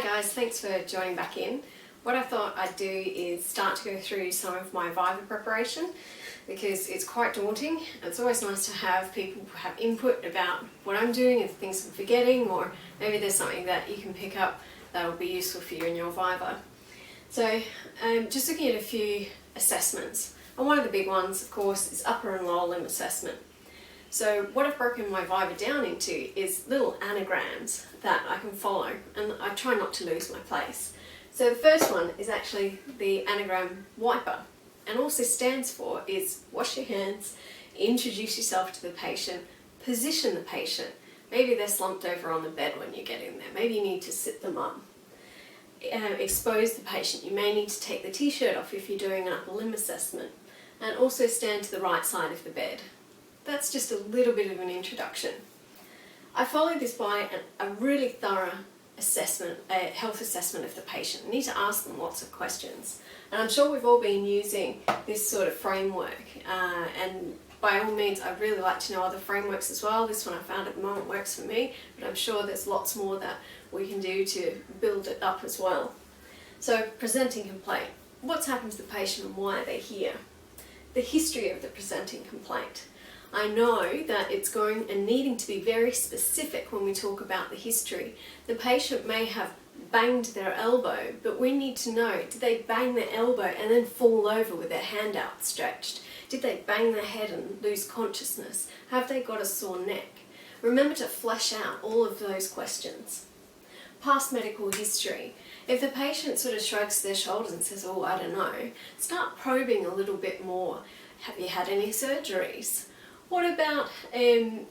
guys, thanks for joining back in. What I thought I'd do is start to go through some of my Viva preparation because it's quite daunting. It's always nice to have people have input about what I'm doing and things I'm forgetting, or maybe there's something that you can pick up that will be useful for you in your Viva. So just looking at a few assessments, and one of the big ones of course is upper and lower limb assessment. So what I've broken my Viva down into is little anagrams that I can follow, and I try not to lose my place. So the first one is actually the anagram wiper, and also stands for is wash your hands, introduce yourself to the patient, position the patient. Maybe they're slumped over on the bed when you get in there. Maybe you need to sit them up. Expose the patient. You may need to take the t-shirt off if you're doing an upper limb assessment, and also stand to the right side of the bed. That's just a little bit of an introduction. I follow this by a really thorough assessment, a health assessment of the patient. You need to ask them lots of questions. And I'm sure we've all been using this sort of framework, and by all means I'd really like to know other frameworks as well. This one I found at the moment works for me, but I'm sure there's lots more that we can do to build it up as well. So presenting complaint. What's happened to the patient and why are they here? The history of the presenting complaint. I know that it's going and needing to be very specific when we talk about the history. The patient may have banged their elbow, but we need to know, did they bang their elbow and then fall over with their hand outstretched? Did they bang their head and lose consciousness? Have they got a sore neck? Remember to flesh out all of those questions. Past medical history. If the patient sort of shrugs their shoulders and says, oh, I don't know, start probing a little bit more. Have you had any surgeries? What about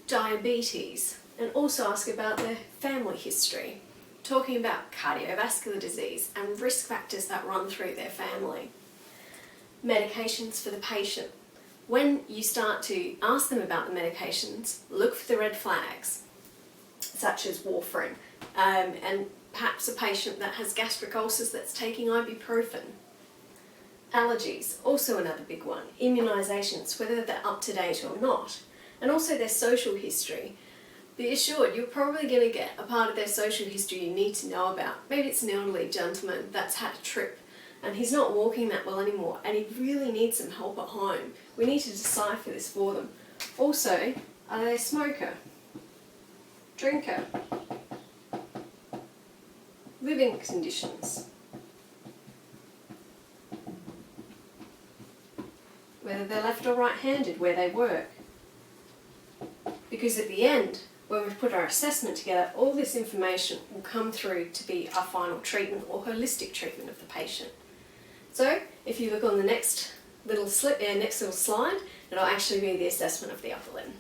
diabetes? And also ask about their family history. Talking about cardiovascular disease and risk factors that run through their family. Medications for the patient. When you start to ask them about the medications, look for the red flags, such as warfarin, and perhaps a patient that has gastric ulcers that's taking ibuprofen. Allergies, also another big one. Immunisations, whether they're up to date or not. And also their social history. Be assured you're probably going to get a part of their social history you need to know about. Maybe it's an elderly gentleman that's had a trip and he's not walking that well anymore and he really needs some help at home. We need to decipher this for them. Also, are they a smoker? Drinker? Living conditions? Whether they're left or right-handed, where they work. Because at the end, when we've put our assessment together, all this information will come through to be our final treatment or holistic treatment of the patient. So, if you look on the next little slide, it'll actually be the assessment of the upper limb.